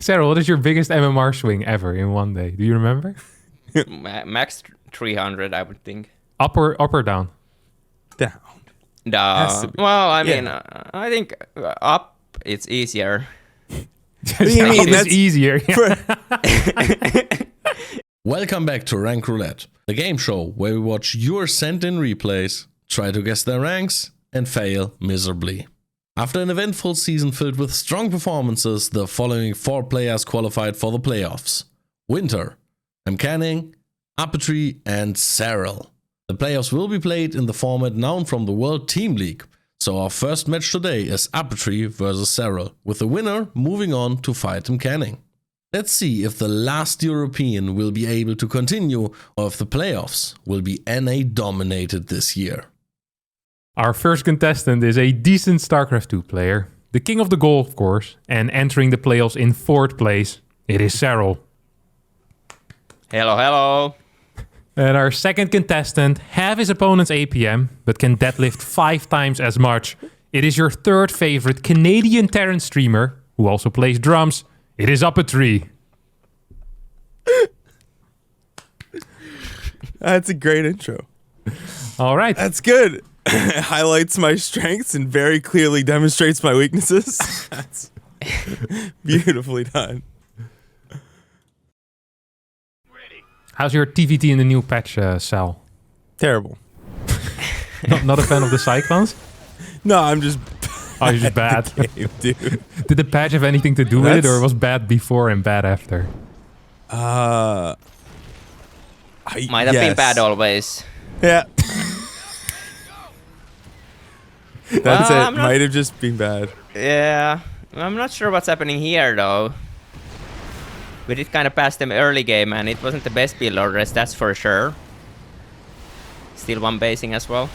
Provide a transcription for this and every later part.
Sarah, what is your biggest MMR swing ever in one day? Do you remember? Max 300, I would think. Up or down? Down. Well, I mean, I think up it's easier. What do you mean? That's easier. Welcome back to Rank Roulette, the game show where we watch your sent-in replays, try to guess their ranks, and fail miserably. After an eventful season filled with strong performances, the following 4 players qualified for the playoffs. Winter, Canning, Apatry, and Serral. The playoffs will be played in the format known from the World Team League, so our first match today is Apatry vs Serral, with the winner moving on to fight Canning. Let's see if the last European will be able to continue, or if the playoffs will be NA dominated this year. Our first contestant is a decent StarCraft 2 player, the king of the goal, of course, and entering the playoffs in 4th place. It is Serral. Hello, hello. And our second contestant, half his opponent's APM, but can deadlift 5 times as much. It is your third favorite Canadian Terran streamer, who also plays drums. It is Apatry. That's a great intro. All right. That's good. It highlights my strengths and very clearly demonstrates my weaknesses. That's beautifully done. How's your TVT in the new patch, Sal? Terrible. Not a fan of the Cyclones? No, I'm just... Oh, you're just bad. Game, dude. Did the patch have anything to do with it, or was bad before and bad after? Might have been bad always. Yeah. That's Well, it. Might have just been bad. Yeah, I'm not sure what's happening here though. We did kind of pass them early game and it wasn't the best build orders, that's for sure. Still one basing as well.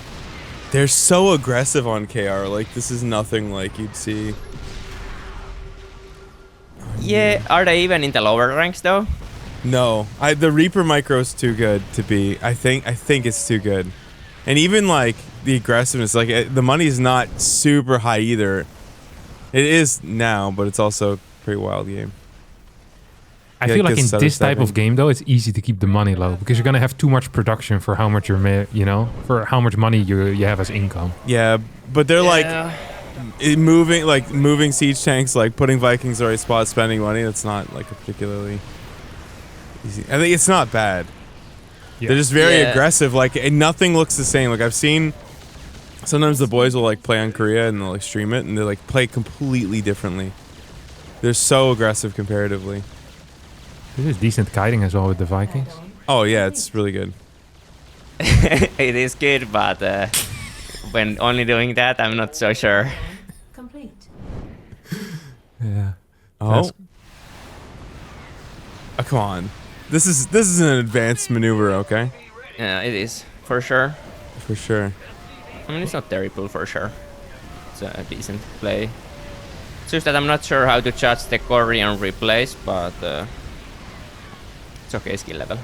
They're so aggressive on KR. Like, this is nothing like you'd see. Yeah, are they even in the lower ranks though? No, the Reaper micro's too good to be. I think it's too good, and even like the aggressiveness, like the money's not super high either. It is now, but it's also a pretty wild game. I feel like in this type of game, though, it's easy to keep the money low because you're gonna have too much production for how much for how much money you have as income. Yeah, but they're like moving siege tanks, like putting Vikings in the right spot, spending money. That's not like a particularly easy. I think it's not bad. Yeah. They're just very aggressive. Like, and nothing looks the same. Like, I've seen sometimes the boys will like play on Korea and they'll like stream it and they like play completely differently. They're so aggressive comparatively. This is decent kiting as well with the Vikings. Oh yeah, it's really good. It is good, but when only doing that, I'm not so sure. Complete. Yeah. Oh. Come on. This is an advanced maneuver, okay? Yeah, it is for sure. For sure. I mean, it's not terrible for sure. It's a decent play. It's just that I'm not sure how to judge the Korean replays, but it's okay skill level.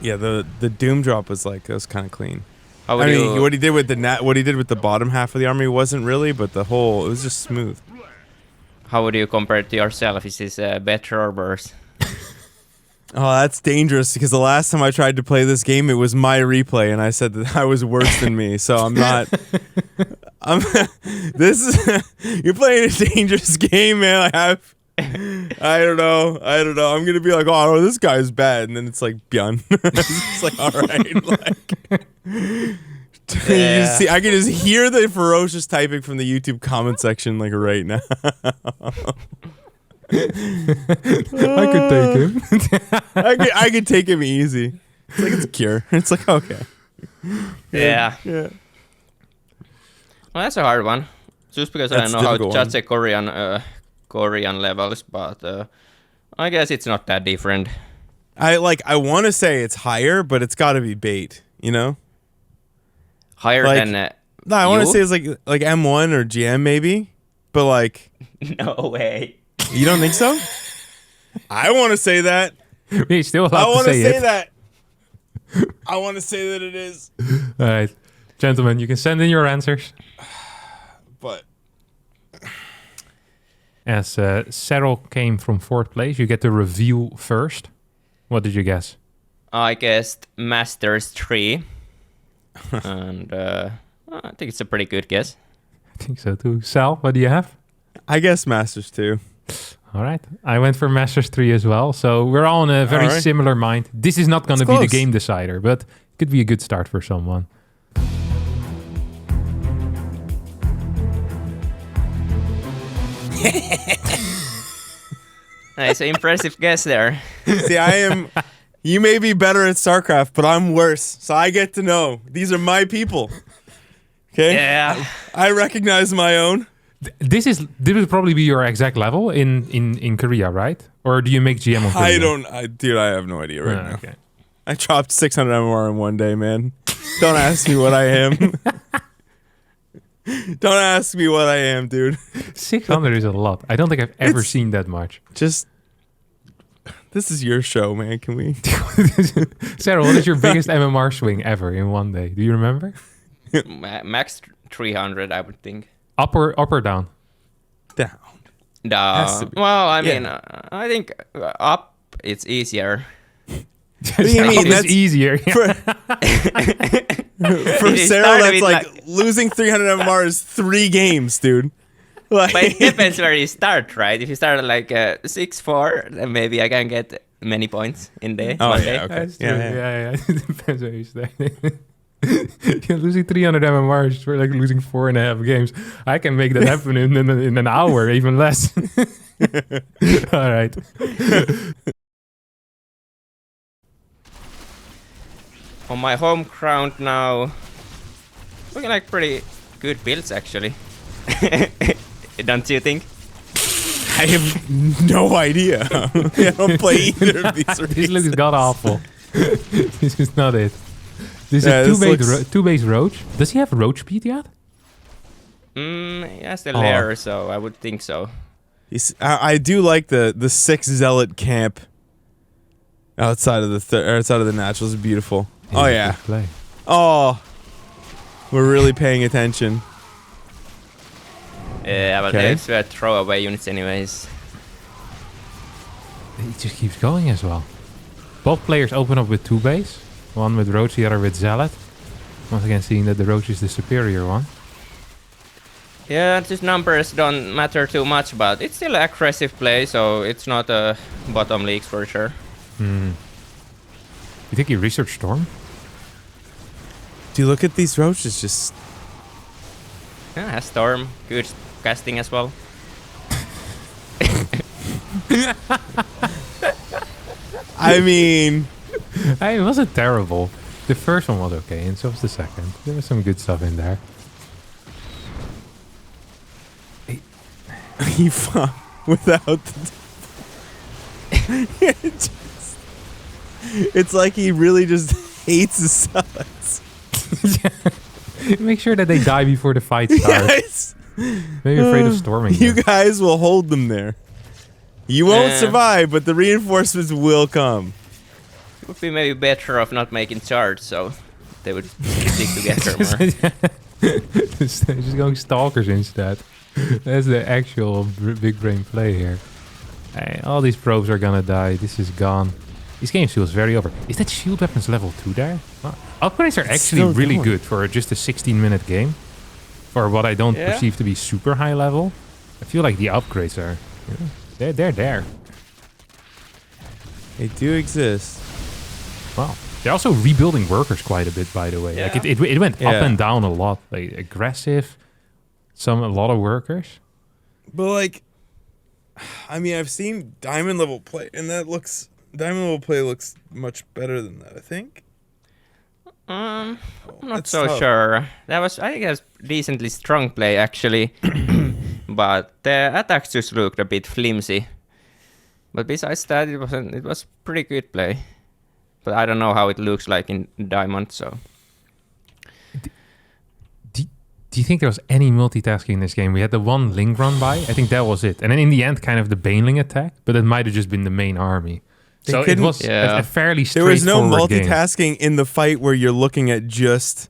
Yeah, the Doom drop was kind of clean. What he did with the bottom half of the army wasn't really, but it was just smooth. How would you compare it to yourself? Is this better or worse? Oh, that's dangerous because the last time I tried to play this game, it was my replay, and I said that I was worse than me. So I'm not. You're playing a dangerous game, man. I don't know. I'm gonna be like, oh, this guy's bad, and then it's like Bjorn. It's like, all right, like. Yeah. I can just hear the ferocious typing from the YouTube comment section like right now. I could take him. I could take him easy. It's like it's a cure. It's like, okay. Yeah. Yeah. Well, that's a hard one. Just because I don't know how to judge the Korean levels, but I guess it's not that different. I want to say it's higher, but it's got to be bait, you know? Higher like, than no, I want to say it's like M1 or GM maybe, but like no way. You don't think so? I want to say that. We're still allowed I want to say that. I want to say that it is. All right, gentlemen, you can send in your answers. But As Serral came from 4th place, you get the review first. What did you guess? I guessed Masters 3. And I think it's a pretty good guess. I think so too. Sal, what do you have? I guess Masters 2. All right. I went for Masters 3 as well. So we're all in a very similar mind. This is not going to be the game decider, but it could be a good start for someone. Nice, impressive guess there. See, you may be better at StarCraft, but I'm worse. So I get to know. These are my people. Okay? Yeah. I recognize my own. This would probably be your exact level in Korea, right? Or do you make GM on Korea? Dude, I have no idea right now. Okay. I chopped 600 MMR in one day, man. Don't ask me what I am. Don't ask me what I am, dude. 600 is a lot. I don't think I've ever seen that much. This is your show, man. Can we? Sarah, what is your biggest MMR swing ever in one day? Do you remember? Max 300, I would think. Up or down? Down. Down. Well, I mean, I think up it's easier. What do you mean? That's easier. For Serral, that's like losing 300 MMR is 3 games, dude. Like, but it depends where you start, right? If you start at like 6-4, then maybe I can get many points in there. Oh, one yeah, day. okay. That's true. Yeah. Yeah. It depends where you start. You're losing 300 MMR for like losing 4.5 games. I can make that happen in an hour, even less. All right. On my home ground now, looking like pretty good builds actually. Don't you think? I have no idea. I don't play either of these. This looks god awful. This is not it. This Yeah, is this two-base Roach. Does he have Roach speed yet? He has the lair, so I would think so. I do like the 6 zealot camp outside of the naturals. Is beautiful. Oh yeah. Play. Oh, we're really paying attention. Yeah, but Okay. those were throwaway units anyways. He just keeps going as well. Both players open up with 2 base. One with Roach, the other with Zealot. Once again, seeing that the Roach is the superior one. Yeah, these numbers don't matter too much, but it's still an aggressive play, so it's not a bottom leagues for sure. You think he researched Storm? Do you look at these roaches? Just Yeah, has Storm, good casting as well. I mean, It wasn't terrible. The first one was okay, and so was the second. There was some good stuff in there. he fought without the. It's like he really just hates his sons. Make sure that they die before the fight starts. Yes. Maybe afraid of storming. You them. guys will hold them there. You won't survive, but the reinforcements will come. It would be maybe better of not making charge, so they would stick together more. Just going stalkers instead. That's the actual big brain play here. Hey, all these probes are gonna die. This is gone. This game feels very over. Is that shield weapons level 2 there? Well, upgrades are actually still really going. good for just a 16-minute game. For what I don't perceive to be super high level. I feel like the upgrades are... they're there. They do exist. Wow. They're also rebuilding workers quite a bit, by the way. Yeah. Like it went up and down a lot. Like aggressive, a lot of workers. But like, I mean, I've seen diamond level play, and diamond level play looks much better than that. I think. I'm not That's so tough. sure. I think that was decently strong play actually, but the attacks just looked a bit flimsy. But besides that, it was pretty good play. But I don't know how it looks like in Diamond, so. Do you think there was any multitasking in this game? We had the one Ling run by. I think that was it. And then in the end, kind of the Baneling attack. But it might have just been the main army. So it was a fairly There was no straightforward game. multitasking in the fight where you're looking at just...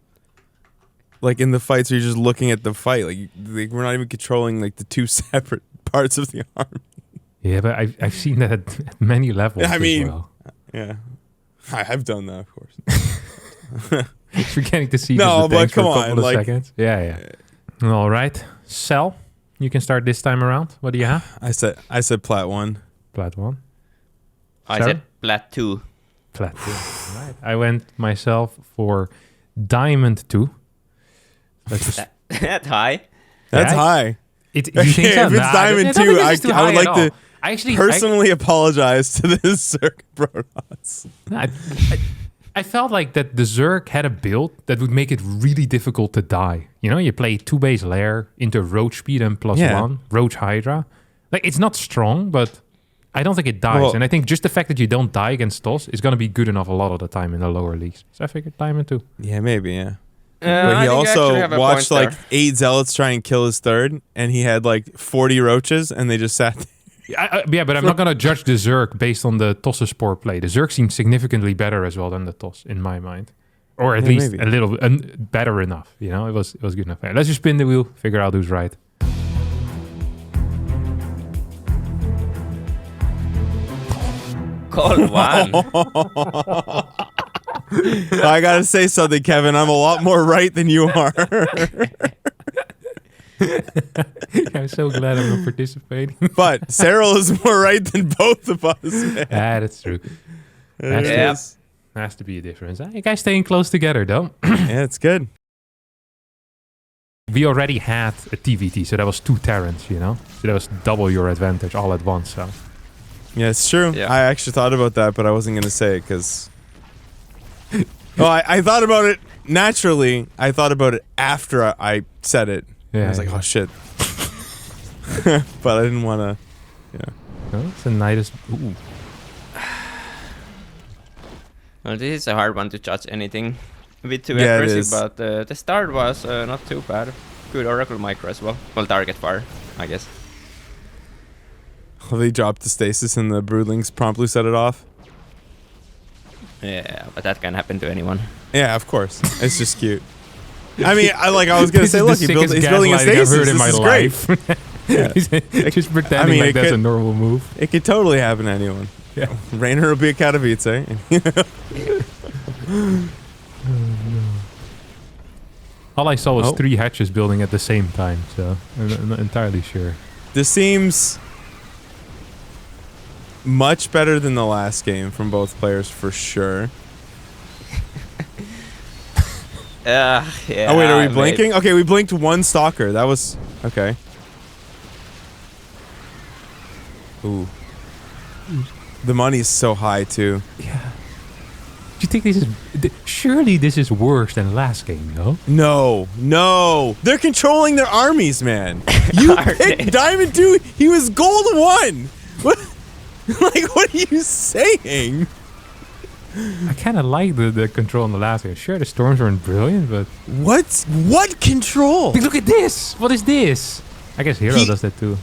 Like in the fights where you're just looking at the fight. Like we're not even controlling like the 2 separate parts of the army. Yeah, but I've seen that at many levels. I mean, as well. yeah, I've done that, of course. You're getting to see No, the but tanks for come a couple on, of like- seconds. Yeah. All right, Cell, you can start this time around. What do you have? I said plat 1. Plat 1. I Sarah? said plat 2. Plat 2. Right. I went myself for Diamond 2. That's just, That high. That's Yeah, high. you think so? If it's Nah, Diamond I don't 2, think this is too I would high like at to all. I actually personally apologize to the Zerg Protoss. I felt like that the Zerg had a build that would make it really difficult to die. You know, you play 2 base lair into roach speed and +1, roach Hydra. Like, it's not strong, but I don't think it dies. Well- And I think just the fact that you don't die against TOS is going to be good enough a lot of the time in the lower leagues. So I figured Diamond 2. Yeah, maybe, yeah. I But he think you actually also have a watched point like there. 8 zealots try and kill his third, and he had like 40 roaches, and they just sat there. Yeah, but I'm not going to judge the Zerg based on the TOS sport play. The Zerg seems significantly better as well than the TOS, in my mind. Or at Yeah, least maybe. a little better enough. You know, it was good enough. Let's just spin the wheel, figure out who's right. Call 1. I gotta say something, Kevin. I'm a lot more right than you are. I'm so glad I'm not participating. But Serral is more right than both of us, man. That's true. Has, Yeah. has to be a difference. You guys staying close together, though. Yeah, it's good. We already had a TVT, so that was 2 Terrans, you know? So that was double your advantage all at once, so... Yeah, it's true. Yeah. I actually thought about that, but I wasn't gonna say it because. Well, I thought about it naturally. I thought about it after I said it. Yeah, I was like, yeah. oh shit. But I didn't want to. Yeah. Oh, it's a nice... Ooh. Well, this is a hard one to judge anything a bit too Yeah, it aggressive, is. but the start was not too bad. Good Oracle micro as well. Well, target fire, I guess. Well, they dropped the stasis and the broodlings promptly set it off. Yeah, but that can happen to anyone. Yeah, of course. It's just cute. I mean, I was gonna This say, is look, the he's sickest building a gaslighting I've stasis. heard in This my is great. life. Yeah. Just pretending I mean, like it that's could- a normal move. It could totally happen to anyone. Yeah. Rainer will be a Katowice. All I saw was Oh. 3 hatches building at the same time, so I'm not entirely sure. This seems much better than the last game from both players for sure. Yeah. Oh wait, are we mate. blinking? Okay, we blinked 1 stalker. That was okay. Ooh. The money's so high too. Yeah. Do you think this is... Surely this is worse than last game, no? No. They're controlling their armies, man. You Are picked they? Diamond 2. He was gold 1. What? Like, what are you saying? I kind of like the control in the last game. Sure, the storms weren't brilliant, but... What control? Look at this! What is this? I guess Hero He- does that too.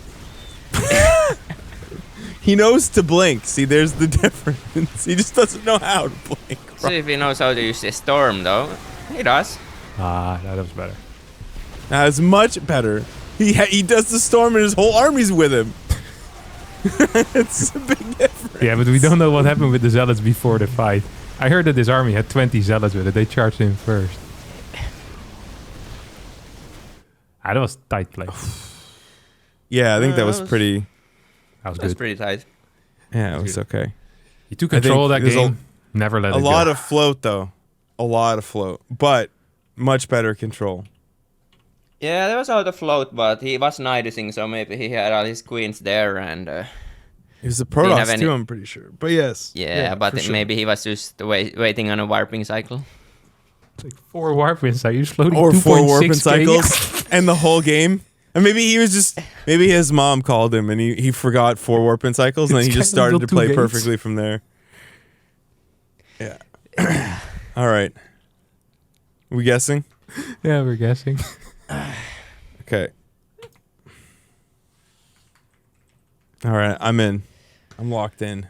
He knows to blink. See, there's the difference. He just doesn't know how to blink. See if he knows how to use the storm, though. He does. Ah, that was better. That's much better. He does the storm and his whole army's with him. It's a big difference. Yeah, but we don't know what happened with the Zealots before the fight. I heard that this army had 20 Zealots with it. They charged him first. Ah, that was tight play. Yeah, I think that was that was- pretty. That was That's good. pretty tight. Yeah, it was okay. He took I think control of that there's game. Never let A it lot go. of float though. A lot of float, but much better control. Yeah, there was out of float, but he was noticing, so maybe he had all his queens there, and It was a Didn't have Protoss any- too, I'm pretty sure. But yes. yeah, but for sure. maybe he was just waiting on a warping cycle. It's like 4 warp wins. Are you floating Or 4 warping 2.6K? cycles and the whole game. And maybe he was just maybe his mom called him and he forgot 4 warping cycles and then he It's just kind of started to built 2 play gates. perfectly from there. Yeah. All right. We guessing? Yeah, we're guessing. Okay. All right, I'm in. I'm locked in.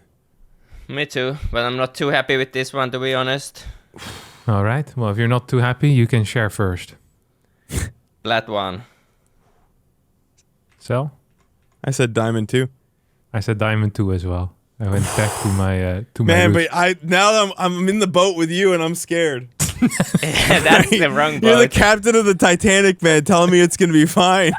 Me too, but I'm not too happy with this one, to be honest. All right. Well, if you're not too happy, you can share first. Flat one. So, I said diamond 2. I said diamond 2 as well. I went back to my Man, roots. but now I'm in the boat with you and I'm scared. That's the wrong boat. You're the captain of the Titanic, man, telling me it's gonna be fine.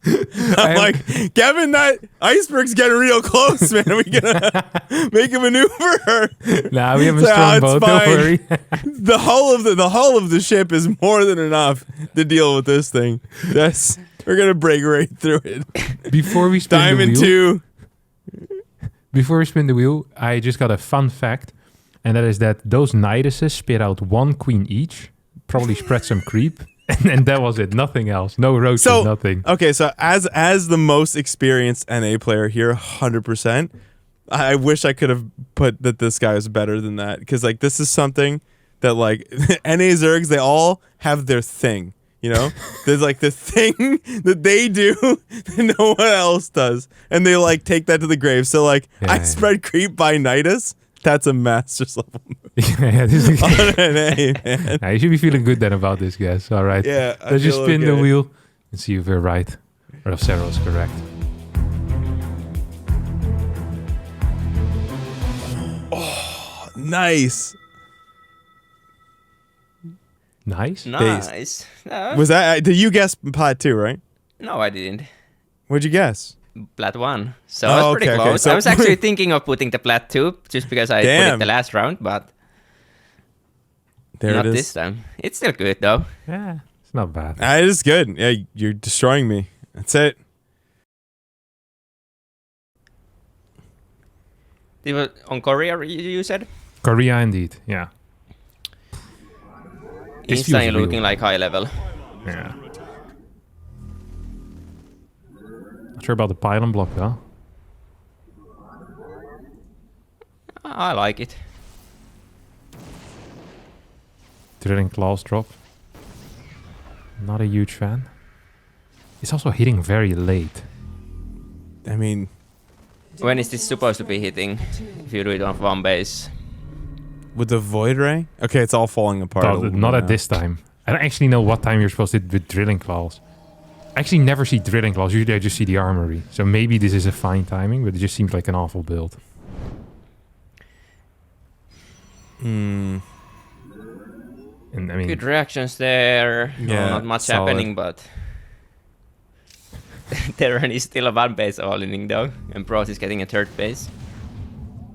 I'm like, Kevin, that iceberg's getting real close, man. Are we gonna make a maneuver? Nah, we have a strong boat. Don't worry. The hull of the ship is more than enough to deal with this thing. We're gonna break right through it. Before we spin Diamond the wheel, 2. Before we spin the wheel, I just got a fun fact, and that is that those Niduses spit out 1 queen each, probably spread some creep, and that was it. Nothing else. No roaches, nothing. Okay, so as the most experienced NA player here, 100%, I wish I could have put that this guy was better than that, because like this is something that like NA Zergs, they all have their thing. You know, there's like the thing that they do that no one else does, and they like take that to the grave. So like, spread creep by Nidus. That's a master's level move. This is On an A, man. Nah, you should be feeling good then about this, guys. All right. Yeah, Let's just spin the wheel and see if we're right or if Serral is correct. Oh, nice. Nice. Nice. No, Was that? Did you guess plat 2, right? no, I didn't. What'd you guess? Plat 1. So I was pretty okay, close. so- I was actually thinking of putting the plat 2 just because I put Damn. it the last round, but There not it is. this time. It's still good though. Yeah, it's not bad. It is good. Yeah, you're destroying me. That's it. It was on Korea, you said? Korea, indeed. Yeah. This feels Instantly real. looking like high level. Yeah. Not sure about the pylon block though. I like it. Drilling claws drop. Not a huge fan. It's also hitting very late. I mean, When is this supposed to be hitting? If you do it on 1 base. with the void ray. Okay, it's all falling apart. a Not, little not bit at now. this time. I don't actually know what time you're supposed to do with drilling claws. I actually never see drilling claws. Usually I just see the armory. So maybe this is a fine timing, but it just seems like an awful build. Hmm. And I mean, Good reactions there. No, Yeah, not much solid. happening, but Terran is still a 1 base all inning though, and Bros is getting a 3rd base.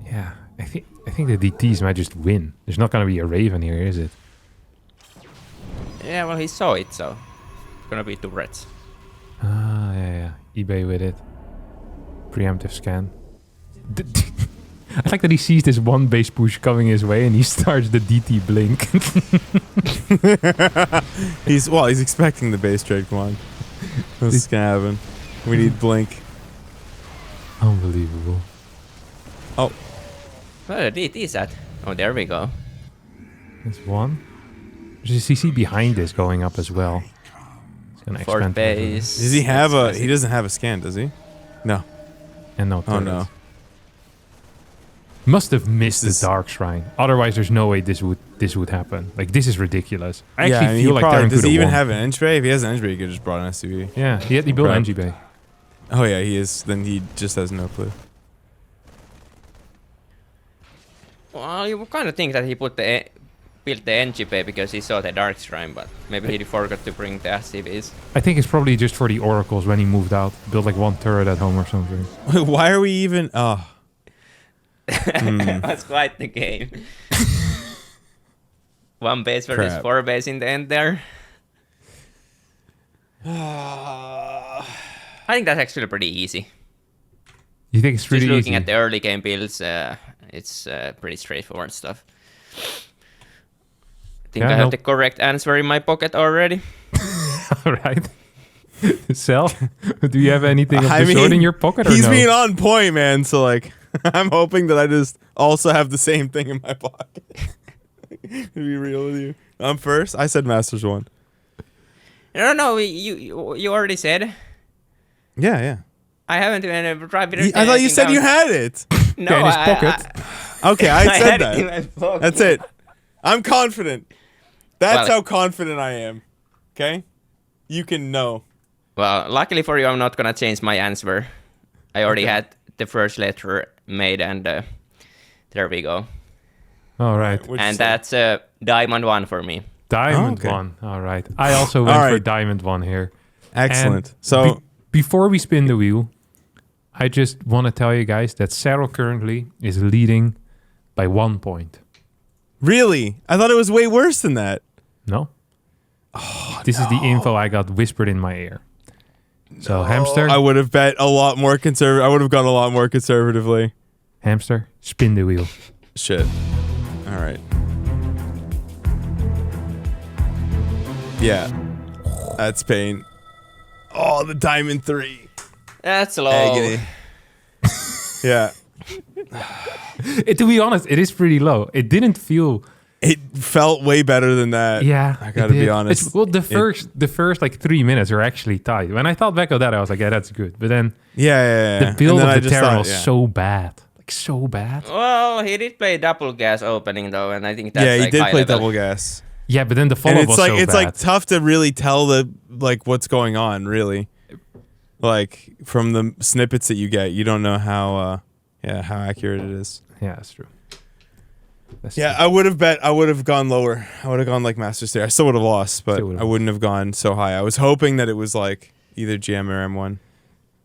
yeah, I think the DTs might just win. There's not going to be a Raven here, is it? Yeah, well, he saw it, so it's gonna be 2 reds. Ah, yeah. eBay with it. Preemptive scan. I like that he sees this 1 base push coming his way and he starts the DT blink. He's expecting the base trade. Come on, this is gonna happen. We need blink. Unbelievable. Oh, Where the DT is at? Oh, there we go. That's 1. There's a CC behind this going up as well. It's gonna 4th expand. base. does he have That's He doesn't have a scan, does he? No. And no Oh turret. no. Must have missed This is- the Dark Shrine. Otherwise, there's no way this would happen. Like, this is ridiculous. I Yeah, actually I mean, feel he like probably, Terran does could he even won. have an inch bay? If he has an inch bay, he could just brought an SUV. Yeah, he built Crap. NG Bay. Oh yeah, he is. Then he just has no clue. Well, you would kind of think that he built the NG bay because he saw the Dark Shrine, but maybe he forgot to bring the SCVs. I think it's probably just for the oracles when he moved out. Built like 1 turret at home or something. Why are we even? Oh, That's quite the game. 1 base versus Crap. 4 base in the end there. I think that's actually pretty easy. You think it's really Just looking easy? at the early game builds, it's pretty straightforward stuff. I think Yeah, I have no. the correct answer in my pocket already. All right. Sel, do you have anything of I the sort mean, in your pocket or he's no? being on point, man. So like, I'm hoping that I just also have the same thing in my pocket. To be real with you, I'm first. I said Masters 1. No, you already said. Yeah, yeah. I haven't even tried. I thought you said you had it. No, Yeah, in his pocket. Okay, I I said had it in my that. pocket. That's it. I'm confident. That's Well- how confident I am. Okay, you can know. Well, luckily for you, I'm not gonna change my answer I already had the first letter made, and there we go. All right. And that's Diamond 1 for me. Diamond okay. 1. All right. I also went for Diamond 1 here. Excellent. And So before we spin the wheel, I just want to tell you guys that Serral currently is leading by 1 point. really, I thought it was way worse than that. No? This is the info I got whispered in my ear. So, Hamster, I would have bet a lot more conservative. I would have gone a lot more conservatively. Hamster, spin the wheel. Shit. All right. Yeah. That's pain. Oh, the Diamond 3. That's low. Agony. Yeah. To be honest, it is pretty low. It didn't feel... It felt way better than that. Yeah, I gotta it be did. honest. Well, the first like 3 minutes are actually tight. When I thought back of that, I was like, yeah, that's good. But then Yeah. the build And then of I the just Terran thought, was yeah. so bad. Like, so bad. Well, he did play double gas opening though, and I think that's Yeah, he like did high play level. double gas. Yeah, but then the And follow-up it's was like so it's bad. like tough to really tell the like what's going on, really. Like from the snippets that you get, you don't know how accurate it is. Yeah, that's true. That's Yeah, true. I would have gone lower. I would have gone like Master Stair. I still would have lost, but Still would've I wouldn't have gone so high. I was hoping that it was like either GM or M1.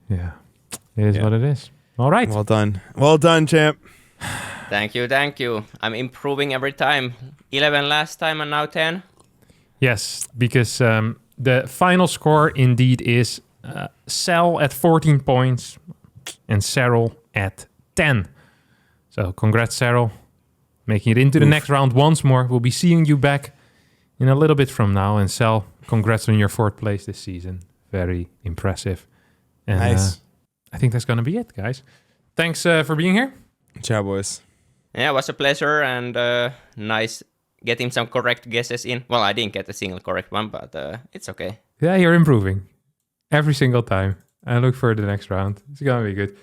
Yeah. It is Yeah. what it is. All right. Well done. Well done, champ. Thank you. I'm improving every time. 11 last time and now 10. Yes, because the final score indeed is Cell at 14 points and Serral at 10. So congrats, Serral. Making it into the next round once more. We'll be seeing you back in a little bit from now. And Cell, congrats on your 4th place this season. Very impressive. And, Nice. I think that's going to be it, guys. Thanks for being here. Ciao, boys. Yeah, it was a pleasure and nice getting some correct guesses in. Well, I didn't get a single correct one, but it's okay. Yeah, you're improving every single time. I look for the next round. It's going to be good.